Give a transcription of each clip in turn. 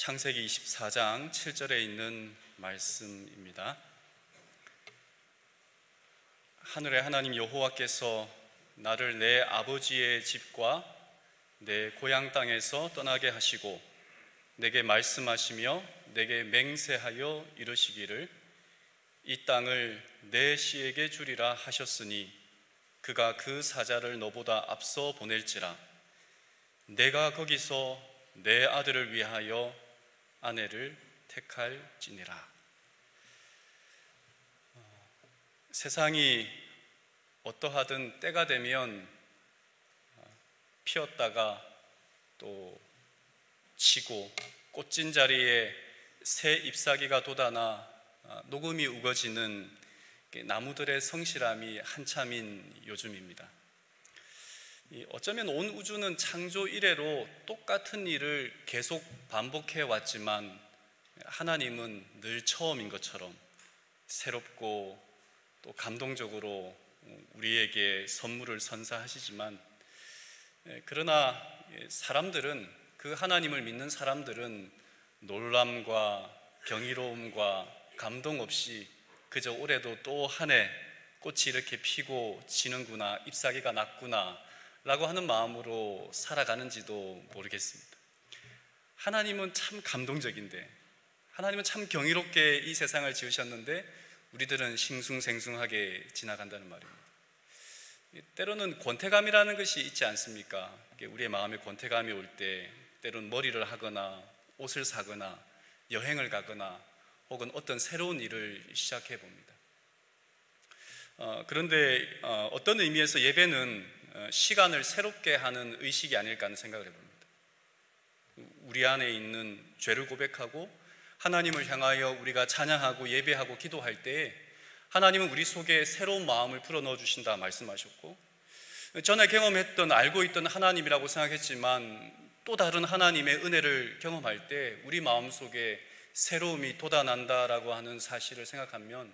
창세기 24장 7절에 있는 말씀입니다. 하늘의 하나님 여호와께서 나를 내 아버지의 집과 내 고향 땅에서 떠나게 하시고 내게 말씀하시며 내게 맹세하여 이르시기를 이 땅을 내 씨에게 주리라 하셨으니 그가 그 사자를 너보다 앞서 보낼지라. 내가 거기서 내 아들을 위하여 아내를 택할지니라. 세상이 어떠하든 때가 되면 피었다가 또 지고 꽃진 자리에 새 잎사귀가 돋아나 녹음이 우거지는 나무들의 성실함이 한참인 요즘입니다. 어쩌면 온 우주는 창조 이래로 똑같은 일을 계속 반복해 왔지만 하나님은 늘 처음인 것처럼 새롭고 또 감동적으로 우리에게 선물을 선사하시지만, 그러나 사람들은, 그 하나님을 믿는 사람들은 놀람과 경이로움과 감동 없이 그저 올해도 또 한 해 꽃이 이렇게 피고 지는구나, 잎사귀가 났구나 라고 하는 마음으로 살아가는지도 모르겠습니다. 하나님은 참 감동적인데, 하나님은 참 경이롭게 이 세상을 지으셨는데 우리들은 싱숭생숭하게 지나간다는 말입니다. 때로는 권태감이라는 것이 있지 않습니까? 우리의 마음에 권태감이 올 때 때로는 머리를 하거나 옷을 사거나 여행을 가거나 혹은 어떤 새로운 일을 시작해 봅니다. 그런데 어떤 의미에서 예배는 시간을 새롭게 하는 의식이 아닐까 하는 생각을 해봅니다. 우리 안에 있는 죄를 고백하고 하나님을 향하여 우리가 찬양하고 예배하고 기도할 때 하나님은 우리 속에 새로운 마음을 불어넣어 주신다 말씀하셨고, 전에 경험했던, 알고 있던 하나님이라고 생각했지만 또 다른 하나님의 은혜를 경험할 때 우리 마음속에 새로움이 돋아난다라고 하는 사실을 생각하면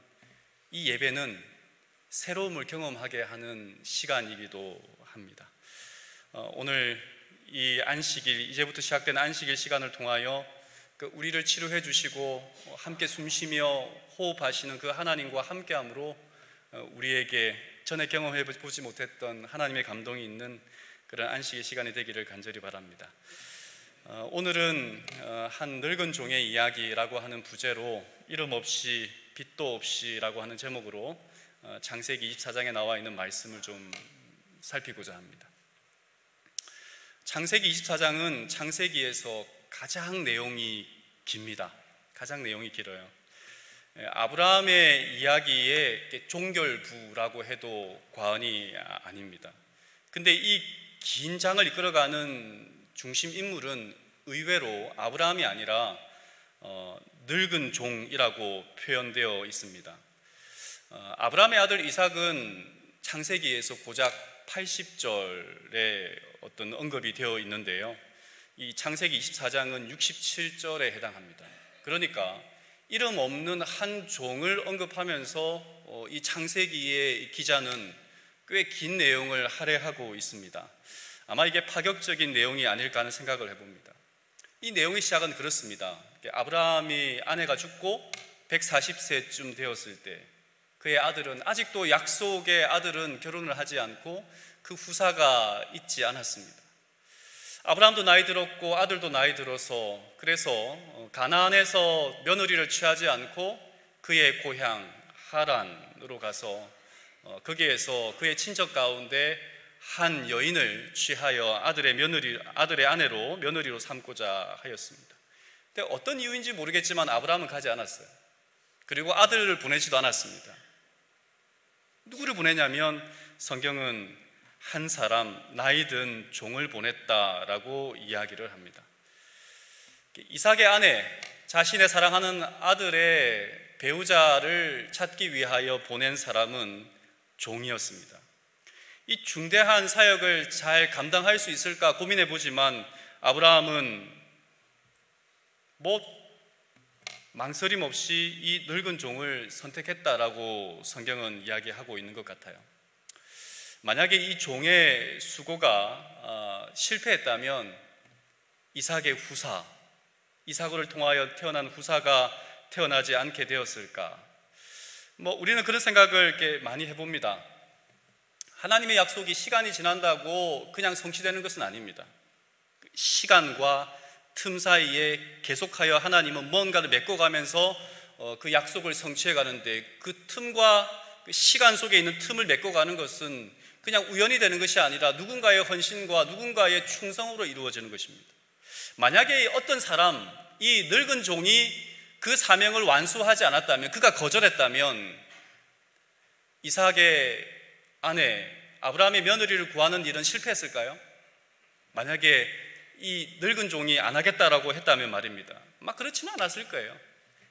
이 예배는 새로움을 경험하게 하는 시간이기도 합니다. 오늘 이 안식일, 이제부터 시작된 안식일 시간을 통하여 우리를 치료해 주시고 함께 숨쉬며 호흡하시는 그 하나님과 함께함으로 우리에게 전에 경험해 보지 못했던 하나님의 감동이 있는 그런 안식의 시간이 되기를 간절히 바랍니다. 오늘은 한 늙은 종의 이야기라고 하는 부제로 이름 없이 빛도 없이라고 하는 제목으로 창세기 24장에 나와 있는 말씀을 좀 살피고자 합니다. 창세기 24장은 창세기에서 가장 내용이 깁니다. 가장 내용이 길어요. 아브라함의 이야기의 종결부라고 해도 과언이 아닙니다. 근데 이 긴 장을 이끌어가는 중심 인물은 의외로 아브라함이 아니라 늙은 종이라고 표현되어 있습니다. 아브라함의 아들 이삭은 창세기에서 고작 80절에 어떤 언급이 되어 있는데요, 이 창세기 24장은 67절에 해당합니다. 그러니까 이름 없는 한 종을 언급하면서 이 창세기의 기자는 꽤 긴 내용을 할애하고 있습니다. 아마 이게 파격적인 내용이 아닐까 하는 생각을 해봅니다. 이 내용의 시작은 그렇습니다. 아브라함이 아내가 죽고 140세쯤 되었을 때 그의 아들은, 아직도 약속의 아들은 결혼을 하지 않고 그 후사가 있지 않았습니다. 아브라함도 나이 들었고 아들도 나이 들어서, 그래서 가나안에서 며느리를 취하지 않고 그의 고향 하란으로 가서 거기에서 그의 친척 가운데 한 여인을 취하여 아들의 아내로 며느리로 삼고자 하였습니다. 근데 어떤 이유인지 모르겠지만 아브라함은 가지 않았어요. 그리고 아들을 보내지도 않았습니다. 누구를 보내냐면 성경은 한 사람, 나이 든 종을 보냈다라고 이야기를 합니다. 이삭의 아내, 자신의 사랑하는 아들의 배우자를 찾기 위하여 보낸 사람은 종이었습니다. 이 중대한 사역을 잘 감당할 수 있을까 고민해 보지만 아브라함은 망설임 없이 이 늙은 종을 선택했다라고 성경은 이야기하고 있는 것 같아요. 만약에 이 종의 수고가 실패했다면 이삭의 후사, 이 사고를 통하여 태어난 후사가 태어나지 않게 되었을까? 우리는 그런 생각을 이렇게 많이 해봅니다. 하나님의 약속이 시간이 지난다고 그냥 성취되는 것은 아닙니다. 시간과 틈 사이에 계속하여 하나님은 뭔가를 메꿔가면서 그 약속을 성취해 가는데, 그 틈과 그 시간 속에 있는 틈을 메꿔가는 것은 그냥 우연이 되는 것이 아니라 누군가의 헌신과 누군가의 충성으로 이루어지는 것입니다. 만약에 어떤 사람, 이 늙은 종이 그 사명을 완수하지 않았다면, 그가 거절했다면 이삭의 아내 아브라함의 며느리를 구하는 일은 실패했을까요? 만약에 이 늙은 종이 안 하겠다라고 했다면 말입니다. 그렇지는 않았을 거예요.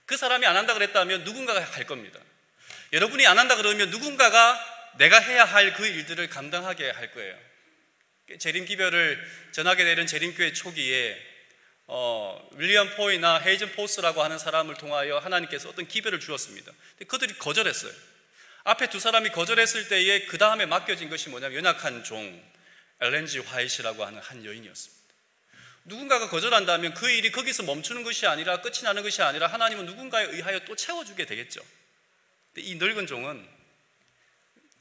그 사람이 안 한다 그랬다면 누군가가 할 겁니다. 여러분이 안 한다 그러면 누군가가 내가 해야 할 그 일들을 감당하게 할 거예요. 재림기별을 전하게 되는 재림교회 초기에 윌리엄 포이나 헤이즌 포스라고 하는 사람을 통하여 하나님께서 어떤 기별을 주었습니다. 근데 그들이 거절했어요. 앞에 두 사람이 거절했을 때에 그 다음에 맡겨진 것이 뭐냐면 연약한 종 엘렌 G 화이트라고 하는 한 여인이었습니다. 누군가가 거절한다면 그 일이 거기서 멈추는 것이 아니라, 끝이 나는 것이 아니라 하나님은 누군가에 의하여 또 채워주게 되겠죠. 근데 이 늙은 종은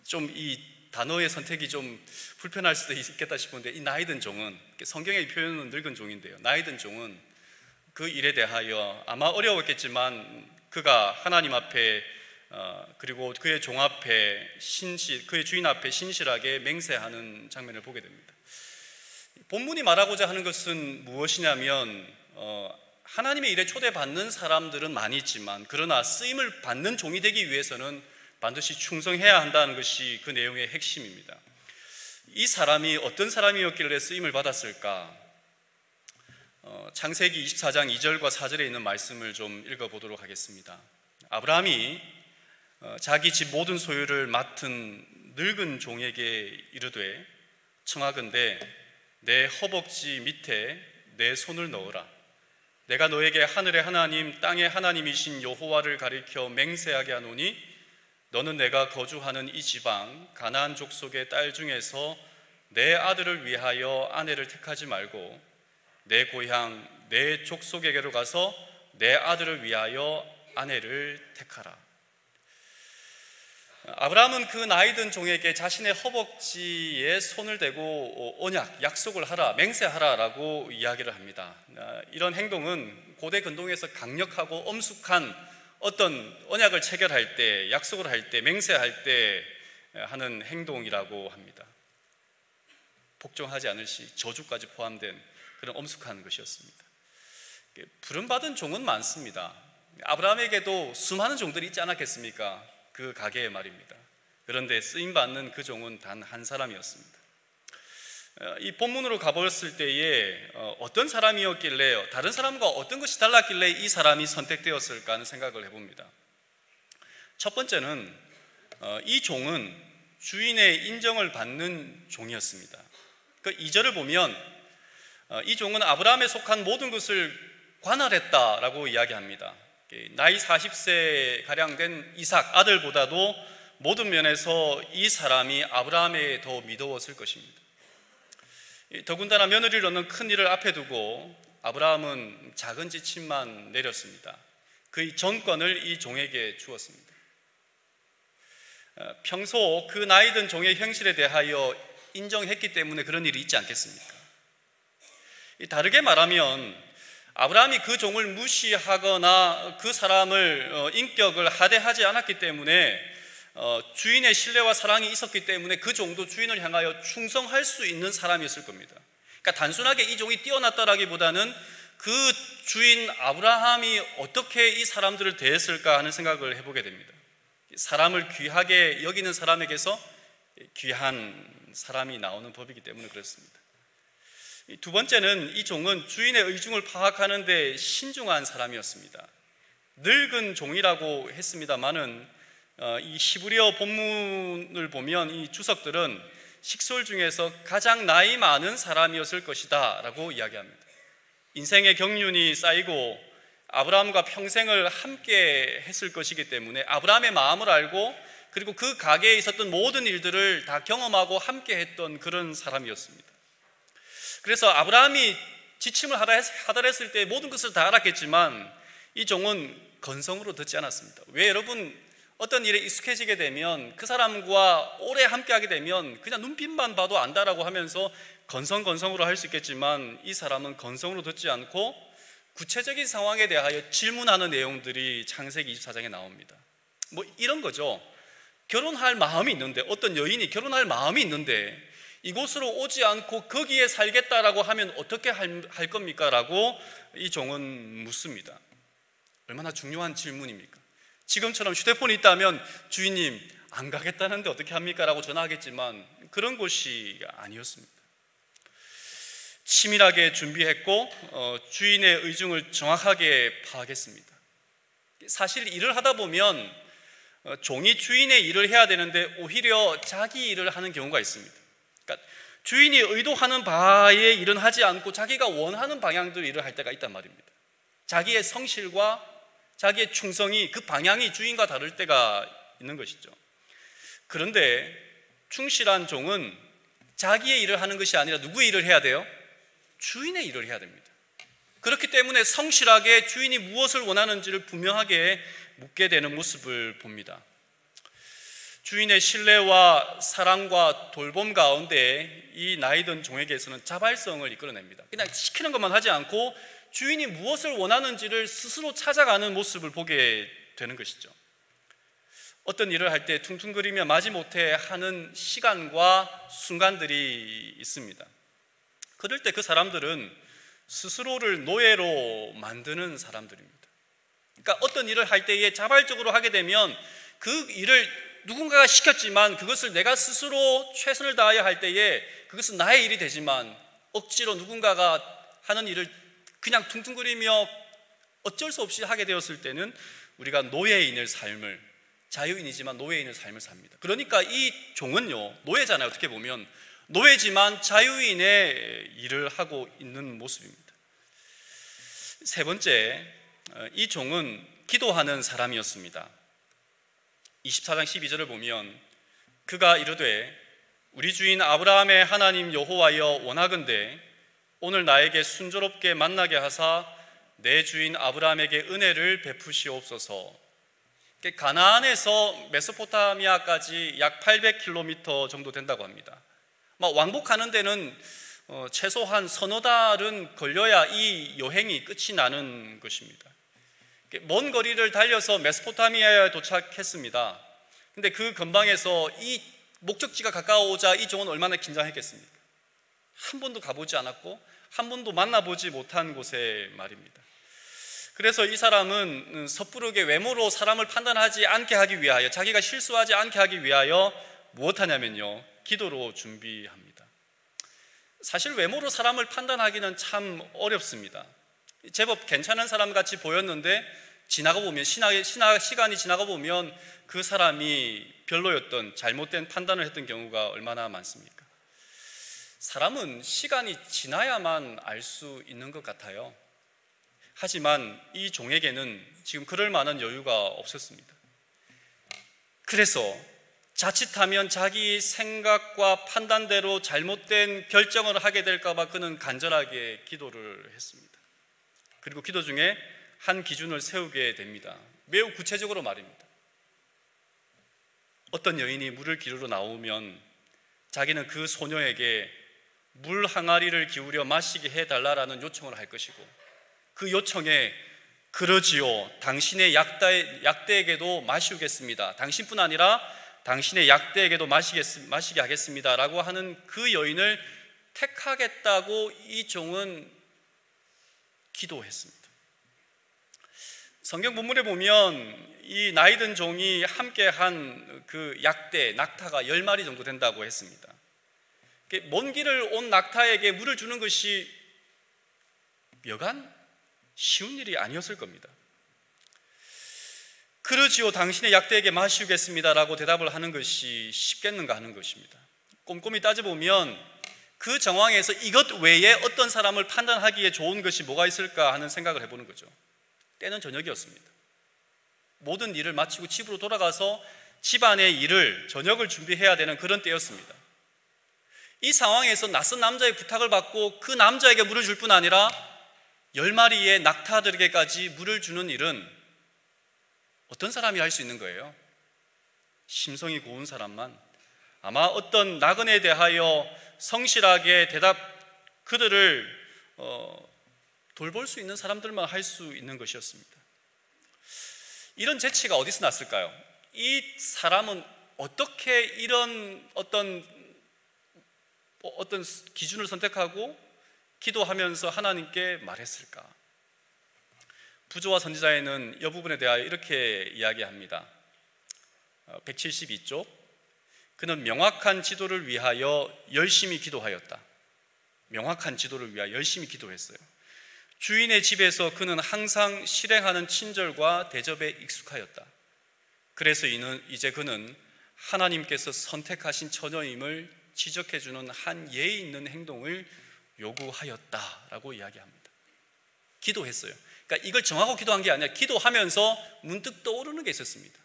좀 이 단어의 선택이 좀 불편할 수도 있겠다 싶은데, 이 나이든 종은, 성경의 표현은 늙은 종인데요, 나이든 종은 그 일에 대하여 아마 어려웠겠지만 그가 하나님 앞에 그리고 그의 종 앞에 그의 주인 앞에 신실하게 맹세하는 장면을 보게 됩니다. 본문이 말하고자 하는 것은 무엇이냐면, 하나님의 일에 초대받는 사람들은 많이 있지만 그러나 쓰임을 받는 종이 되기 위해서는 반드시 충성해야 한다는 것이 그 내용의 핵심입니다. 이 사람이 어떤 사람이었길래 쓰임을 받았을까? 창세기 24장 2절과 4절에 있는 말씀을 좀 읽어보도록 하겠습니다. 아브라함이 자기 집 모든 소유를 맡은 늙은 종에게 이르되, 청하건대 내 허벅지 밑에 내 손을 넣으라. 내가 너에게 하늘의 하나님 땅의 하나님이신 여호와를 가리켜 맹세하게 하노니, 너는 내가 거주하는 이 지방 가나안 족속의 딸 중에서 내 아들을 위하여 아내를 택하지 말고 내 고향 내 족속에게로 가서 내 아들을 위하여 아내를 택하라. 아브라함은 그 나이든 종에게 자신의 허벅지에 손을 대고 언약, 약속을 하라, 맹세하라라고 이야기를 합니다. 이런 행동은 고대 근동에서 강력하고 엄숙한 어떤 언약을 체결할 때, 약속을 할 때, 맹세할 때 하는 행동이라고 합니다. 복종하지 않을 시 저주까지 포함된 그런 엄숙한 것이었습니다. 부름받은 종은 많습니다. 아브라함에게도 수많은 종들이 있지 않았겠습니까? 그 가게에 말입니다. 그런데 쓰임받는 그 종은 단 한 사람이었습니다. 이 본문으로 가보았을 때에 어떤 사람이었길래, 다른 사람과 어떤 것이 달랐길래 이 사람이 선택되었을까 하는 생각을 해봅니다. 첫 번째는 이 종은 주인의 인정을 받는 종이었습니다. 그 2절을 보면 이 종은 아브라함에 속한 모든 것을 관할했다라고 이야기합니다. 나이 40세 가량 된 이삭 아들보다도 모든 면에서 이 사람이 아브라함에 더 미더웠을 것입니다. 더군다나 며느리를 얻는 큰 일을 앞에 두고 아브라함은 작은 지침만 내렸습니다. 그의 전권을 이 종에게 주었습니다. 평소 그 나이든 종의 형실에 대하여 인정했기 때문에 그런 일이 있지 않겠습니까? 다르게 말하면 아브라함이 그 종을 무시하거나 그 사람을 인격을 하대하지 않았기 때문에 주인의 신뢰와 사랑이 있었기 때문에 그 종도 주인을 향하여 충성할 수 있는 사람이었을 겁니다. 그러니까 단순하게 이 종이 뛰어났다라기보다는 그 주인 아브라함이 어떻게 이 사람들을 대했을까 하는 생각을 해보게 됩니다. 사람을 귀하게 여기는 사람에게서 귀한 사람이 나오는 법이기 때문에 그렇습니다. 두 번째는 이 종은 주인의 의중을 파악하는 데 신중한 사람이었습니다. 늙은 종이라고 했습니다마는 이 히브리어 본문을 보면 이 주석들은 식솔 중에서 가장 나이 많은 사람이었을 것이다 라고 이야기합니다. 인생의 경륜이 쌓이고 아브라함과 평생을 함께 했을 것이기 때문에 아브라함의 마음을 알고 그리고 그 가게에 있었던 모든 일들을 다 경험하고 함께 했던 그런 사람이었습니다. 그래서 아브라함이 지침을 하달했을 때 모든 것을 다 알았겠지만 이 종은 건성으로 듣지 않았습니다. 왜? 여러분, 어떤 일에 익숙해지게 되면 그 사람과 오래 함께하게 되면 그냥 눈빛만 봐도 안다라고 하면서 건성으로 할 수 있겠지만 이 사람은 건성으로 듣지 않고 구체적인 상황에 대하여 질문하는 내용들이 창세기 24장에 나옵니다. 뭐 이런 거죠. 결혼할 마음이 있는데, 어떤 여인이 결혼할 마음이 있는데 이곳으로 오지 않고 거기에 살겠다라고 하면 어떻게 할 겁니까? 라고 이 종은 묻습니다. 얼마나 중요한 질문입니까? 지금처럼 휴대폰이 있다면 주인님 안 가겠다는데 어떻게 합니까? 라고 전화하겠지만 그런 곳이 아니었습니다. 치밀하게 준비했고 주인의 의중을 정확하게 파악했습니다. 사실 일을 하다 보면 종이 주인의 일을 해야 되는데 오히려 자기 일을 하는 경우가 있습니다. 그러니까 주인이 의도하는 바의 일은 하지 않고 자기가 원하는 방향대로 일을 할 때가 있단 말입니다. 자기의 성실과 자기의 충성이 그 방향이 주인과 다를 때가 있는 것이죠. 그런데 충실한 종은 자기의 일을 하는 것이 아니라 누구의 일을 해야 돼요? 주인의 일을 해야 됩니다. 그렇기 때문에 성실하게 주인이 무엇을 원하는지를 분명하게 묻게 되는 모습을 봅니다. 주인의 신뢰와 사랑과 돌봄 가운데 이 나이든 종에게서는 자발성을 이끌어냅니다. 그냥 시키는 것만 하지 않고 주인이 무엇을 원하는지를 스스로 찾아가는 모습을 보게 되는 것이죠. 어떤 일을 할 때 퉁퉁거리며 마지못해 하는 시간과 순간들이 있습니다. 그럴 때 그 사람들은 스스로를 노예로 만드는 사람들입니다. 그러니까 어떤 일을 할 때에 자발적으로 하게 되면 그 일을 누군가가 시켰지만 그것을 내가 스스로 최선을 다하여 할 때에 그것은 나의 일이 되지만 억지로 누군가가 하는 일을 그냥 퉁퉁거리며 어쩔 수 없이 하게 되었을 때는 우리가 노예인의 삶을, 자유인이지만 노예인의 삶을 삽니다. 그러니까 이 종은요, 노예잖아요. 어떻게 보면 노예지만 자유인의 일을 하고 있는 모습입니다. 세 번째, 이 종은 기도하는 사람이었습니다. 24장 12절을 보면 그가 이르되 우리 주인 아브라함의 하나님 여호와여 원하건대 오늘 나에게 순조롭게 만나게 하사 내 주인 아브라함에게 은혜를 베푸시옵소서. 가나안에서 메소포타미아까지 약 800km 정도 된다고 합니다. 왕복하는 데는 최소한 서너 달은 걸려야 이 여행이 끝이 나는 것입니다. 먼 거리를 달려서 메소포타미아에 도착했습니다. 근데 그 근방에서 이 목적지가 가까워오자 이 종은 얼마나 긴장했겠습니까? 한 번도 가보지 않았고 한 번도 만나보지 못한 곳에 말입니다. 그래서 이 사람은 섣부르게 외모로 사람을 판단하지 않게 하기 위하여, 자기가 실수하지 않게 하기 위하여 무엇하냐면요, 기도로 준비합니다. 사실 외모로 사람을 판단하기는 참 어렵습니다. 제법 괜찮은 사람 같이 보였는데 지나가 보면 시간이 지나가 보면 그 사람이 별로였던, 잘못된 판단을 했던 경우가 얼마나 많습니까? 사람은 시간이 지나야만 알 수 있는 것 같아요. 하지만 이 종에게는 지금 그럴 만한 여유가 없었습니다. 그래서 자칫하면 자기 생각과 판단대로 잘못된 결정을 하게 될까 봐 그는 간절하게 기도를 했습니다. 그리고 기도 중에 한 기준을 세우게 됩니다. 매우 구체적으로 말입니다. 어떤 여인이 물을 기르러 나오면 자기는 그 소녀에게 물 항아리를 기울여 마시게 해달라는 요청을 할 것이고, 그 요청에 그러지요, 당신의 약대에게도 마시우겠습니다, 당신뿐 아니라 당신의 약대에게도 마시게 하겠습니다 라고 하는 그 여인을 택하겠다고 이 종은 기도했습니다. 성경 본문에 보면 이 나이든 종이 함께한 그 약대, 낙타가 10마리 정도 된다고 했습니다. 먼 길을 온 낙타에게 물을 주는 것이 여간 쉬운 일이 아니었을 겁니다. 그러지요, 당신의 약대에게 마시우겠습니다 라고 대답을 하는 것이 쉽겠는가 하는 것입니다. 꼼꼼히 따져보면 그 정황에서 이것 외에 어떤 사람을 판단하기에 좋은 것이 뭐가 있을까 하는 생각을 해보는 거죠. 때는 저녁이었습니다. 모든 일을 마치고 집으로 돌아가서 집안의 일을, 저녁을 준비해야 되는 그런 때였습니다. 이 상황에서 낯선 남자의 부탁을 받고 그 남자에게 물을 줄 뿐 아니라 10마리의 낙타들에게까지 물을 주는 일은 어떤 사람이 할 수 있는 거예요? 심성이 고운 사람만. 아마 어떤 나그네에 대하여 성실하게 그들을 돌볼 수 있는 사람들만 할 수 있는 것이었습니다. 이런 재치가 어디서 났을까요? 이 사람은 어떻게 이런 어떤 기준을 선택하고 기도하면서 하나님께 말했을까? 부조와 선지자에는 이 부분에 대하여 이렇게 이야기합니다. 172쪽. 그는 명확한 지도를 위하여 열심히 기도하였다. 명확한 지도를 위하여 열심히 기도했어요. 주인의 집에서 그는 항상 실행하는 친절과 대접에 익숙하였다. 그래서 이제 그는 하나님께서 선택하신 처녀임을 지적해주는 한 예의 있는 행동을 요구하였다라고 이야기합니다. 기도했어요. 그러니까 이걸 정하고 기도한 게 아니라 기도하면서 문득 떠오르는 게 있었습니다.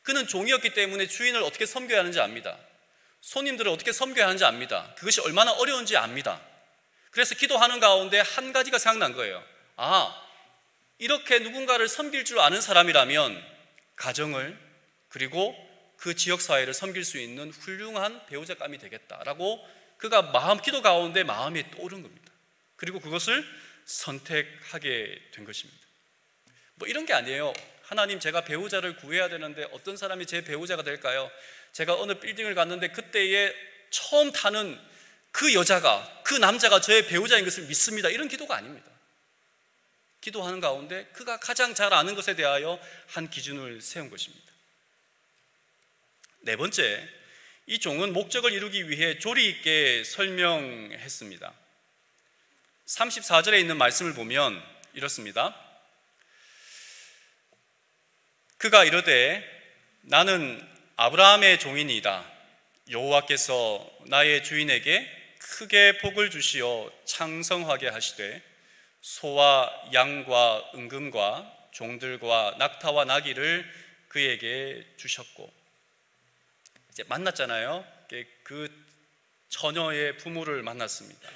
그는 종이었기 때문에 주인을 어떻게 섬겨야 하는지 압니다. 손님들을 어떻게 섬겨야 하는지 압니다. 그것이 얼마나 어려운지 압니다. 그래서 기도하는 가운데 한 가지가 생각난 거예요. 이렇게 누군가를 섬길 줄 아는 사람이라면 가정을 그리고 그 지역사회를 섬길 수 있는 훌륭한 배우자감이 되겠다라고 그가 기도 가운데 마음에 떠오른 겁니다. 그리고 그것을 선택하게 된 것입니다. 이런 게 아니에요. 하나님, 제가 배우자를 구해야 되는데 어떤 사람이 제 배우자가 될까요? 제가 어느 빌딩을 갔는데 그때에 처음 타는 그 여자가, 그 남자가 저의 배우자인 것을 믿습니다. 이런 기도가 아닙니다. 기도하는 가운데 그가 가장 잘 아는 것에 대하여 한 기준을 세운 것입니다. 네 번째, 이 종은 목적을 이루기 위해 조리 있게 설명했습니다. 34절에 있는 말씀을 보면 이렇습니다. 그가 이르되 나는 아브라함의 종이니이다. 여호와께서 나의 주인에게 크게 복을 주시어 창성하게 하시되 소와 양과 은금과 종들과 낙타와 나귀를 그에게 주셨고, 이제 만났잖아요. 그 처녀의 부모를 만났습니다.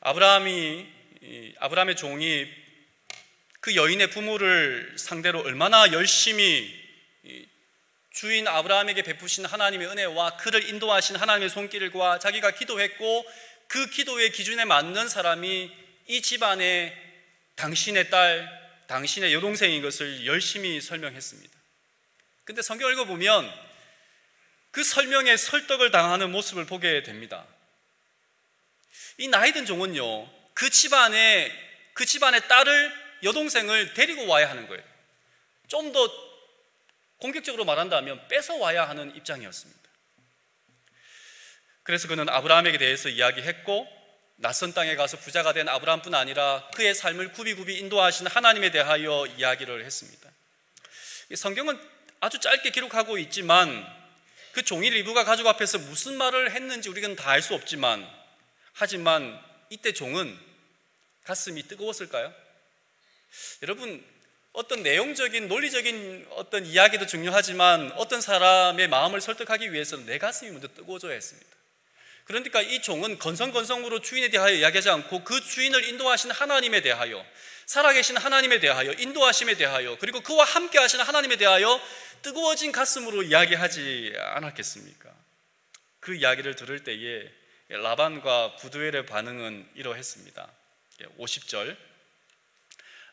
아브라함의 종이 그 여인의 부모를 상대로 얼마나 열심히 주인 아브라함에게 베푸신 하나님의 은혜와 그를 인도하신 하나님의 손길과 자기가 기도했고 그 기도의 기준에 맞는 사람이 이 집안의 당신의 딸, 당신의 여동생인 것을 열심히 설명했습니다. 근데 성경 읽어보면 그 설명에 설득을 당하는 모습을 보게 됩니다. 이 나이든 종은요, 그 집안의 딸을, 여동생을 데리고 와야 하는 거예요. 좀 더 공격적으로 말한다면 뺏어와야 하는 입장이었습니다. 그래서 그는 아브라함에게 대해서 이야기했고, 낯선 땅에 가서 부자가 된 아브라함뿐 아니라 그의 삶을 굽이굽이 인도하신 하나님에 대하여 이야기를 했습니다. 성경은 아주 짧게 기록하고 있지만 그 종이 리브가 가족 앞에서 무슨 말을 했는지 우리는 다 알 수 없지만, 하지만 이때 종은 가슴이 뜨거웠을까요? 여러분, 어떤 내용적인 논리적인 어떤 이야기도 중요하지만 어떤 사람의 마음을 설득하기 위해서는 내 가슴이 먼저 뜨거워져야 했습니다. 그러니까 이 종은 건성건성으로 주인에 대하여 이야기하지 않고 그 주인을 인도하신 하나님에 대하여, 살아계신 하나님에 대하여, 인도하심에 대하여, 그리고 그와 함께 하시는 하나님에 대하여 뜨거워진 가슴으로 이야기하지 않았겠습니까? 그 이야기를 들을 때에 라반과 부두엘의 반응은 이러했습니다. 50절.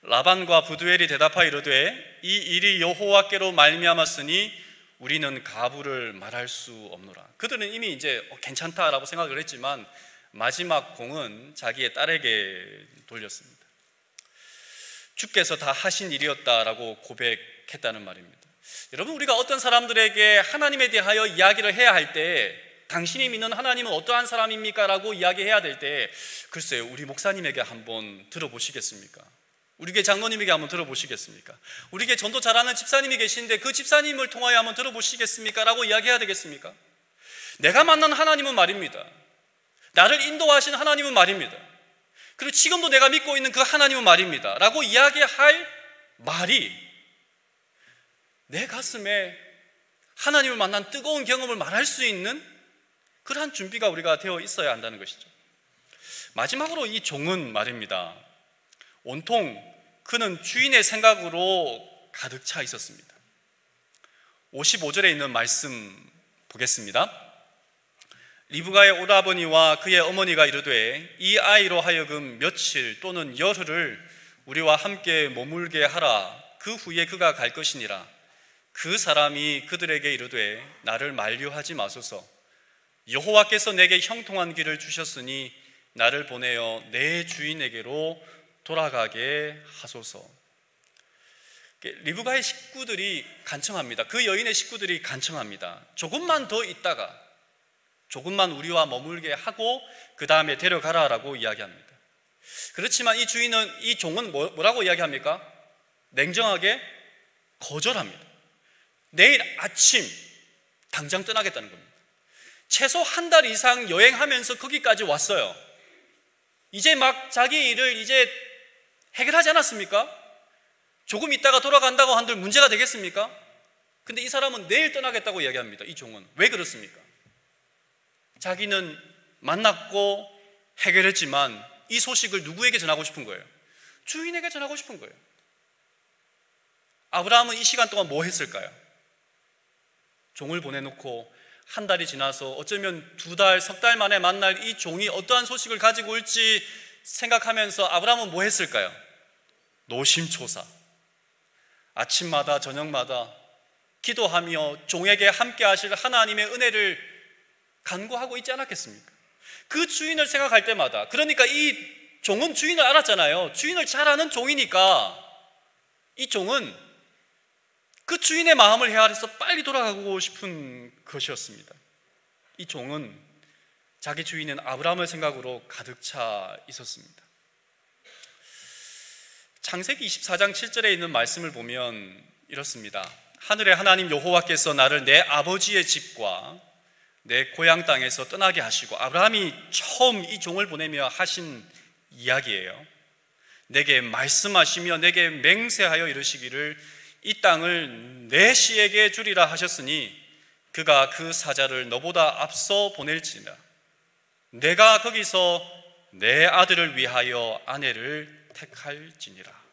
라반과 부두엘이 대답하여 이르되 이 일이 여호와께로 말미암았으니 우리는 가부를 말할 수 없노라. 그들은 이미 이제 괜찮다라고 생각을 했지만 마지막 공은 자기의 딸에게 돌렸습니다. 주께서 다 하신 일이었다라고 고백했다는 말입니다. 여러분, 우리가 어떤 사람들에게 하나님에 대하여 이야기를 해야 할 때, 당신이 믿는 하나님은 어떠한 사람입니까? 라고 이야기해야 될 때, 글쎄요, 우리 목사님에게 한번 들어보시겠습니까? 우리 교회 장로님에게 한번 들어보시겠습니까? 우리 교회 전도 잘하는 집사님이 계신데 그 집사님을 통하여 한번 들어보시겠습니까? 라고 이야기해야 되겠습니까? 내가 만난 하나님은 말입니다. 나를 인도하신 하나님은 말입니다. 그리고 지금도 내가 믿고 있는 그 하나님은 말입니다. 라고 이야기할 말이 내 가슴에 하나님을 만난 뜨거운 경험을 말할 수 있는 그러한 준비가 우리가 되어 있어야 한다는 것이죠. 마지막으로 이 종은 말입니다, 온통 그는 주인의 생각으로 가득 차 있었습니다. 55절에 있는 말씀 보겠습니다. 리브가의 오라버니와 그의 어머니가 이르되 이 아이로 하여금 며칠 또는 열흘을 우리와 함께 머물게 하라. 그 후에 그가 갈 것이니라. 그 사람이 그들에게 이르되 나를 만류하지 마소서. 여호와께서 내게 형통한 길을 주셨으니 나를 보내어 내 주인에게로 돌아가게 하소서. 리브가의 식구들이 간청합니다. 그 여인의 식구들이 간청합니다. 조금만 더 있다가, 조금만 우리와 머물게 하고 그 다음에 데려가라라고 이야기합니다. 그렇지만 이 주인은, 이 종은 뭐라고 이야기합니까? 냉정하게 거절합니다. 내일 아침 당장 떠나겠다는 겁니다. 최소 한 달 이상 여행하면서 거기까지 왔어요. 이제 막 자기 일을 이제 해결하지 않았습니까? 조금 있다가 돌아간다고 한들 문제가 되겠습니까? 근데 이 사람은 내일 떠나겠다고 이야기합니다. 이 종은 왜 그렇습니까? 자기는 만났고 해결했지만 이 소식을 누구에게 전하고 싶은 거예요? 주인에게 전하고 싶은 거예요. 아브라함은 이 시간 동안 뭐 했을까요? 종을 보내놓고 한 달이 지나서 어쩌면 2달, 3달 만에 만날 이 종이 어떠한 소식을 가지고 올지 생각하면서 아브라함은 뭐 했을까요? 노심초사, 아침마다 저녁마다 기도하며 종에게 함께 하실 하나님의 은혜를 간구하고 있지 않았겠습니까? 그 주인을 생각할 때마다, 그러니까 이 종은 주인을 알았잖아요. 주인을 잘 아는 종이니까 이 종은 그 주인의 마음을 헤아려서 빨리 돌아가고 싶은 것이었습니다. 이 종은 자기 주인은 아브라함의 생각으로 가득 차 있었습니다. 창세기 24장 7절에 있는 말씀을 보면 이렇습니다. 하늘의 하나님 여호와께서 나를 내 아버지의 집과 내 고향 땅에서 떠나게 하시고, 아브라함이 처음 이 종을 보내며 하신 이야기예요. 내게 말씀하시며 내게 맹세하여 이르시기를 이 땅을 내 씨에게 주리라 하셨으니 그가 그 사자를 너보다 앞서 보낼지니라. 내가 거기서 내 아들을 위하여 아내를 택할지니라.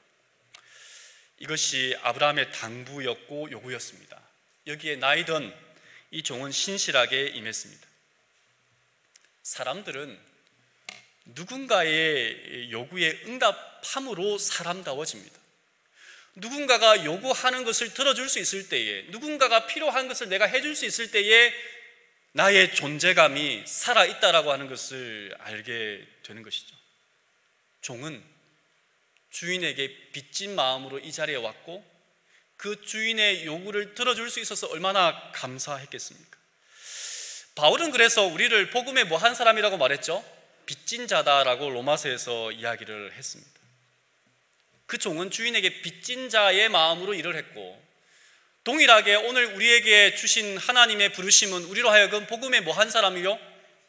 이것이 아브라함의 당부였고 요구였습니다. 여기에 나이든 이 종은 신실하게 임했습니다. 사람들은 누군가의 요구에 응답함으로 사람다워집니다. 누군가가 요구하는 것을 들어줄 수 있을 때에, 누군가가 필요한 것을 내가 해줄 수 있을 때에 나의 존재감이 살아있다라고 하는 것을 알게 되는 것이죠. 종은 주인에게 빚진 마음으로 이 자리에 왔고 그 주인의 요구를 들어줄 수 있어서 얼마나 감사했겠습니까? 바울은 그래서 우리를 복음에 뭐한 사람이라고 말했죠? 빚진 자다라고 로마서에서 이야기를 했습니다. 그 종은 주인에게 빚진 자의 마음으로 일을 했고, 동일하게 오늘 우리에게 주신 하나님의 부르심은 우리로 하여금 복음에 뭐한 사람이요?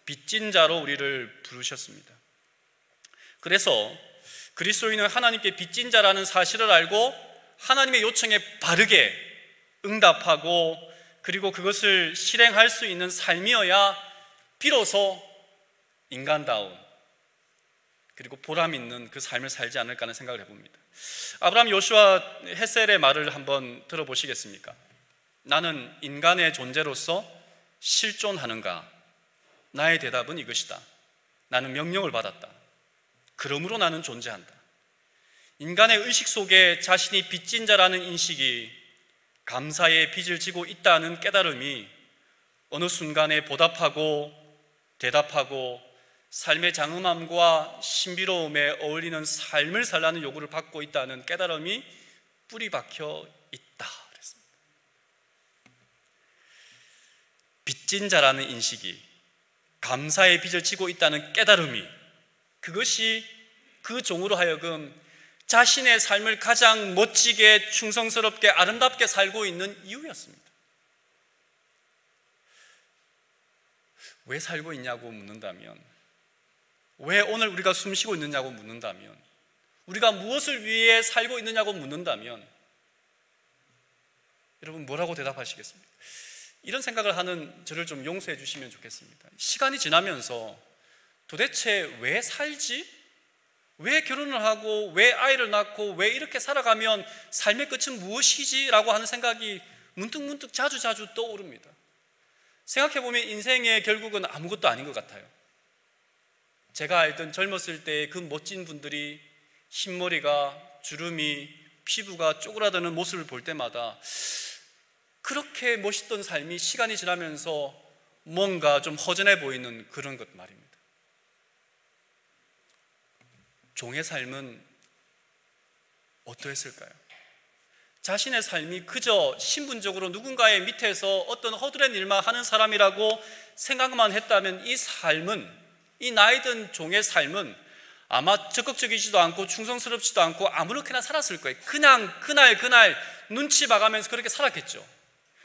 빚진 자로 우리를 부르셨습니다. 그래서 그리스도인은 하나님께 빚진 자라는 사실을 알고 하나님의 요청에 바르게 응답하고 그리고 그것을 실행할 수 있는 삶이어야 비로소 인간다운 그리고 보람 있는 그 삶을 살지 않을까 하는 생각을 해봅니다. 아브라함, 요슈아, 헤셀의 말을 한번 들어보시겠습니까? 나는 인간의 존재로서 실존하는가? 나의 대답은 이것이다. 나는 명령을 받았다. 그러므로 나는 존재한다. 인간의 의식 속에 자신이 빚진 자라는 인식이 감사의 빚을 지고 있다는 깨달음이 어느 순간에 보답하고 대답하고 삶의 장엄함과 신비로움에 어울리는 삶을 살라는 요구를 받고 있다는 깨달음이 뿌리 박혀 있다 그랬습니다. 빚진 자라는 인식이 감사의 빚을 지고 있다는 깨달음이, 그것이 그 종으로 하여금 자신의 삶을 가장 멋지게 충성스럽게 아름답게 살고 있는 이유였습니다. 왜 살고 있냐고 묻는다면, 왜 오늘 우리가 숨쉬고 있느냐고 묻는다면, 우리가 무엇을 위해 살고 있느냐고 묻는다면 여러분 뭐라고 대답하시겠습니까? 이런 생각을 하는 저를 좀 용서해 주시면 좋겠습니다. 시간이 지나면서 도대체 왜 살지? 왜 결혼을 하고 왜 아이를 낳고 왜 이렇게 살아가면 삶의 끝은 무엇이지? 라고 하는 생각이 문득문득 자주 떠오릅니다. 생각해보면 인생의 결국은 아무것도 아닌 것 같아요. 제가 알던 젊었을 때의 그 멋진 분들이 흰머리가 주름이 피부가 쪼그라드는 모습을 볼 때마다 그렇게 멋있던 삶이 시간이 지나면서 뭔가 좀 허전해 보이는 그런 것 말입니다. 종의 삶은 어떠했을까요? 자신의 삶이 그저 신분적으로 누군가의 밑에서 어떤 허드렛 일만 하는 사람이라고 생각만 했다면 이 삶은, 이 나이든 종의 삶은 아마 적극적이지도 않고 충성스럽지도 않고 아무렇게나 살았을 거예요. 그냥 그날 눈치 봐가면서 그렇게 살았겠죠.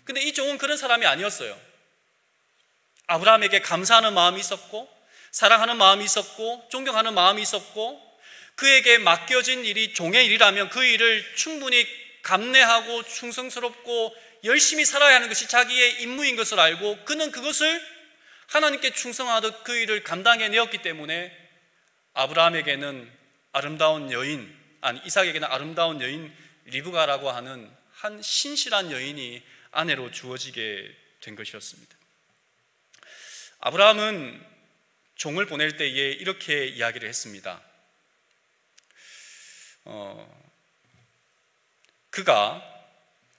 근데 이 종은 그런 사람이 아니었어요. 아브라함에게 감사하는 마음이 있었고 사랑하는 마음이 있었고 존경하는 마음이 있었고 그에게 맡겨진 일이 종의 일이라면 그 일을 충분히 감내하고 충성스럽고 열심히 살아야 하는 것이 자기의 임무인 것을 알고 그는 그것을 하나님께 충성하듯 그 일을 감당해내었기 때문에 아브라함에게는 아름다운 여인, 이삭에게는 아름다운 여인 리브가라고 하는 한 신실한 여인이 아내로 주어지게 된 것이었습니다. 아브라함은 종을 보낼 때에 이렇게 이야기를 했습니다. 그가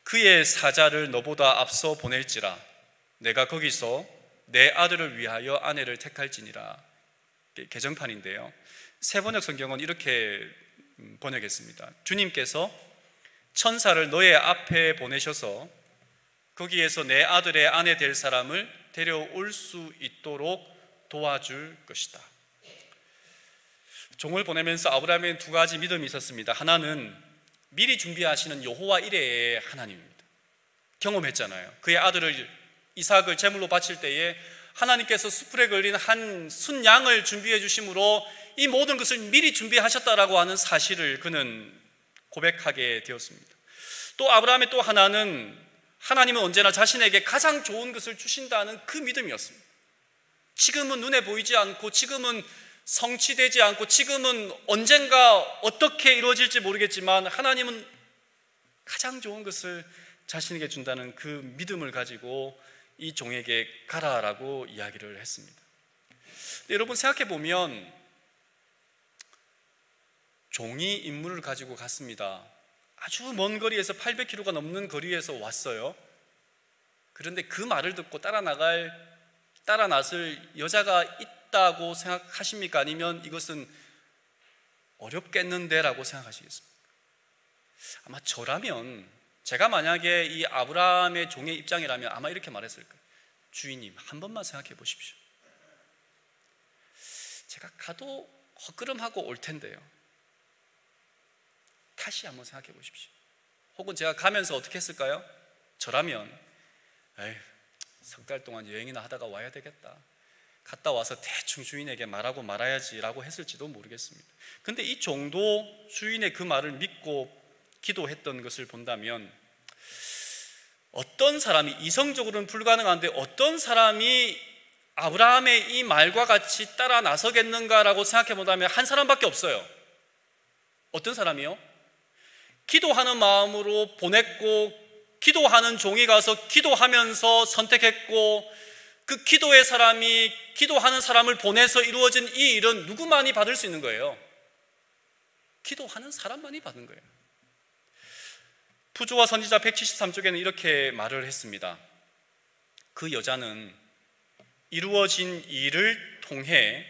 그의 사자를 너보다 앞서 보낼지라 내가 거기서 내 아들을 위하여 아내를 택할지니라. 개정판인데요. 세번역 성경은 이렇게 번역했습니다. 주님께서 천사를 너의 앞에 보내셔서 거기에서 내 아들의 아내 될 사람을 데려올 수 있도록 도와줄 것이다. 종을 보내면서 아브라함에는 두 가지 믿음이 있었습니다. 하나는 미리 준비하시는 여호와 이레의 하나님입니다. 경험했잖아요. 그의 아들을 이삭을 제물로 바칠 때에 하나님께서 수풀에 걸린 한 순양을 준비해 주심으로 이 모든 것을 미리 준비하셨다라고 하는 사실을 그는 고백하게 되었습니다. 또 아브라함의 또 하나는 하나님은 언제나 자신에게 가장 좋은 것을 주신다는 그 믿음이었습니다. 지금은 눈에 보이지 않고 지금은 성취되지 않고 지금은 언젠가 어떻게 이루어질지 모르겠지만 하나님은 가장 좋은 것을 자신에게 준다는 그 믿음을 가지고 이 종에게 가라라고 이야기를 했습니다. 여러분 생각해 보면 종이 임무를 가지고 갔습니다. 아주 먼 거리에서 800km가 넘는 거리에서 왔어요. 그런데 그 말을 듣고 따라 나설 여자가 있다고 생각하십니까? 아니면 이것은 어렵겠는데 라고 생각하시겠습니까? 아마 저라면, 제가 만약에 이 아브라함의 종의 입장이라면 아마 이렇게 말했을 거예요. 주인님, 한 번만 생각해 보십시오. 제가 가도 헛걸음하고 올 텐데요, 다시 한번 생각해 보십시오. 혹은 제가 가면서 어떻게 했을까요? 저라면 석 달 동안 여행이나 하다가 와야 되겠다, 갔다 와서 대충 주인에게 말하고 말아야지 라고 했을지도 모르겠습니다. 근데 이 종도 주인의 그 말을 믿고 기도했던 것을 본다면 어떤 사람이, 이성적으로는 불가능한데 어떤 사람이 아브라함의 이 말과 같이 따라 나서겠는가라고 생각해 본다면 한 사람밖에 없어요. 어떤 사람이요? 기도하는 마음으로 보냈고 기도하는 종이 가서 기도하면서 선택했고 그 기도의 사람이 기도하는 사람을 보내서 이루어진 이 일은 누구만이 받을 수 있는 거예요? 기도하는 사람만이 받는 거예요. 부조와 선지자 173쪽에는 이렇게 말을 했습니다. 그 여자는 이루어진 일을 통해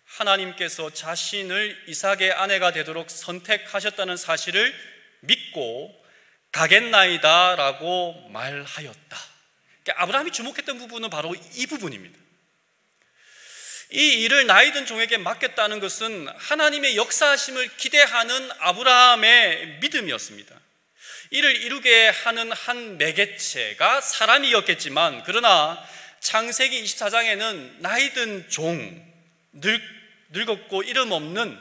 하나님께서 자신을 이삭의 아내가 되도록 선택하셨다는 사실을 믿고 가겠나이다 라고 말하였다. 그러니까 아브라함이 주목했던 부분은 바로 이 부분입니다. 이 일을 나이든 종에게 맡겼다는 것은 하나님의 역사하심을 기대하는 아브라함의 믿음이었습니다. 이를 이루게 하는 한 매개체가 사람이었겠지만, 그러나 창세기 24장에는 나이든 종, 늙었고 이름 없는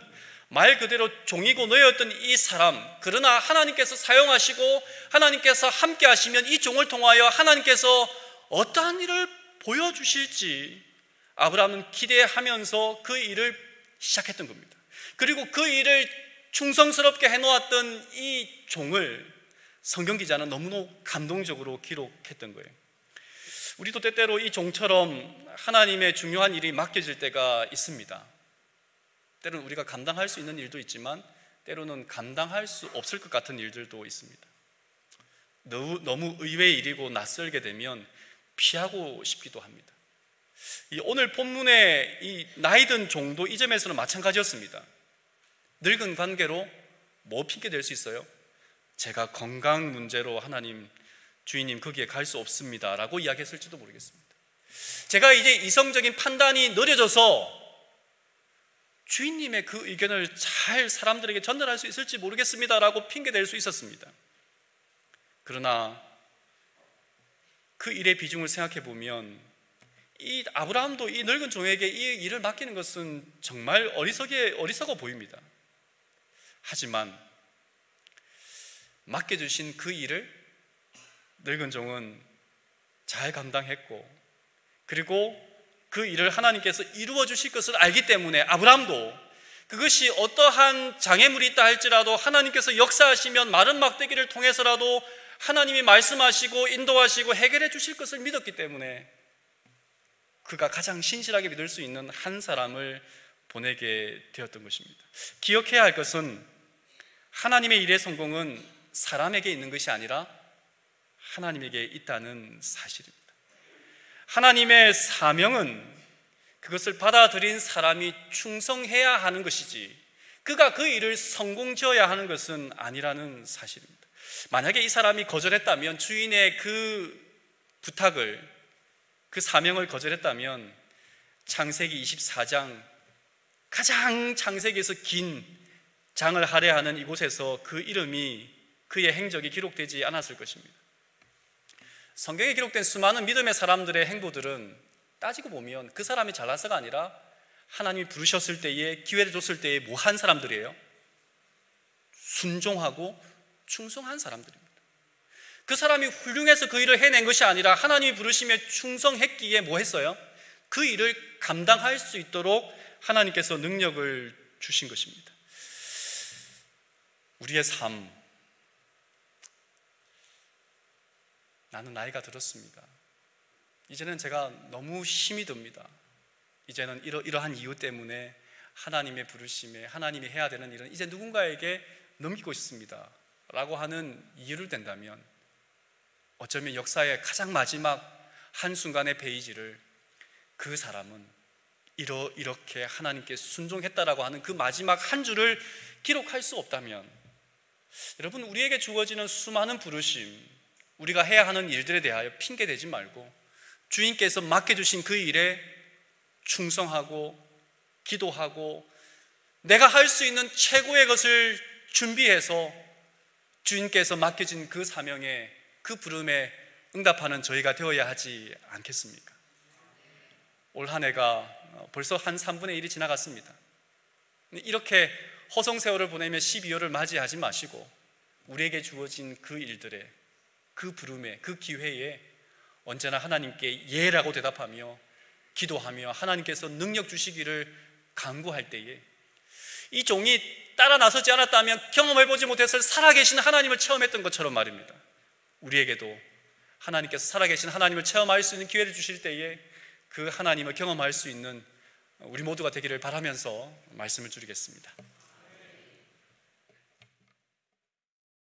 말 그대로 종이고 너였던 이 사람, 그러나 하나님께서 사용하시고 하나님께서 함께 하시면 이 종을 통하여 하나님께서 어떠한 일을 보여주실지 아브라함은 기대하면서 그 일을 시작했던 겁니다. 그리고 그 일을 충성스럽게 해놓았던 이 종을 성경 기자는 너무너무 감동적으로 기록했던 거예요. 우리도 때때로 이 종처럼 하나님의 중요한 일이 맡겨질 때가 있습니다. 때로는 우리가 감당할 수 있는 일도 있지만 때로는 감당할 수 없을 것 같은 일들도 있습니다. 너무 의외의 일이고 낯설게 되면 피하고 싶기도 합니다. 오늘 본문의 이 나이든 종도 이 점에서는 마찬가지였습니다. 늙은 관계로 뭐 핑계 댈 수 있어요? 제가 건강 문제로 하나님, 주인님 거기에 갈 수 없습니다 라고 이야기했을지도 모르겠습니다. 제가 이제 이성적인 판단이 느려져서 주인님의 그 의견을 잘 사람들에게 전달할 수 있을지 모르겠습니다 라고 핑계 댈 수 있었습니다. 그러나 그 일의 비중을 생각해 보면 이 아브라함도 이 늙은 종에게 이 일을 맡기는 것은 정말 어리석어 보입니다. 하지만 맡겨주신 그 일을 늙은 종은 잘 감당했고, 그리고 그 일을 하나님께서 이루어 주실 것을 알기 때문에 아브라함도 그것이 어떠한 장애물이 있다 할지라도 하나님께서 역사하시면 마른 막대기를 통해서라도 하나님이 말씀하시고 인도하시고 해결해 주실 것을 믿었기 때문에 그가 가장 신실하게 믿을 수 있는 한 사람을 보내게 되었던 것입니다. 기억해야 할 것은 하나님의 일의 성공은 사람에게 있는 것이 아니라 하나님에게 있다는 사실입니다. 하나님의 사명은 그것을 받아들인 사람이 충성해야 하는 것이지 그가 그 일을 성공지어야 하는 것은 아니라는 사실입니다. 만약에 이 사람이 거절했다면, 주인의 그 부탁을, 그 사명을 거절했다면 창세기 24장, 가장 창세기에서 긴 장을 할애하는 이곳에서 그 이름이, 그의 행적이 기록되지 않았을 것입니다. 성경에 기록된 수많은 믿음의 사람들의 행보들은 따지고 보면 그 사람이 잘나서가 아니라 하나님이 부르셨을 때에, 기회를 줬을 때에 뭐 한 사람들이에요? 순종하고 충성한 사람들입니다. 그 사람이 훌륭해서 그 일을 해낸 것이 아니라 하나님이 부르심에 충성했기에 뭐 했어요? 그 일을 감당할 수 있도록 하나님께서 능력을 주신 것입니다. 우리의 삶, 나는 나이가 들었습니다. 이제는 제가 너무 힘이 듭니다. 이제는 이러한 이유 때문에 하나님의 부르심에, 하나님이 해야 되는 일은 이제 누군가에게 넘기고 싶습니다 라고 하는 이유를 댄다면, 어쩌면 역사의 가장 마지막 한순간의 페이지를 그 사람은 이렇게 하나님께 순종했다라고 하는 그 마지막 한 줄을 기록할 수 없다면, 여러분, 우리에게 주어지는 수많은 부르심, 우리가 해야 하는 일들에 대하여 핑계대지 말고 주인께서 맡겨주신 그 일에 충성하고 기도하고 내가 할 수 있는 최고의 것을 준비해서 주인께서 맡겨진 그 사명에, 그 부름에 응답하는 저희가 되어야 하지 않겠습니까? 올 한 해가 벌써 한 3분의 1이 지나갔습니다. 이렇게 허송세월을 보내며 12월을 맞이하지 마시고 우리에게 주어진 그 일들에, 그 부름에, 그 기회에 언제나 하나님께 예라고 대답하며 기도하며 하나님께서 능력 주시기를 간구할 때에, 이 종이 따라 나서지 않았다면 경험해보지 못했을 살아계신 하나님을 체험했던 것처럼 말입니다. 우리에게도 하나님께서 살아계신 하나님을 체험할 수 있는 기회를 주실 때에 그 하나님을 경험할 수 있는 우리 모두가 되기를 바라면서 말씀을 드리겠습니다.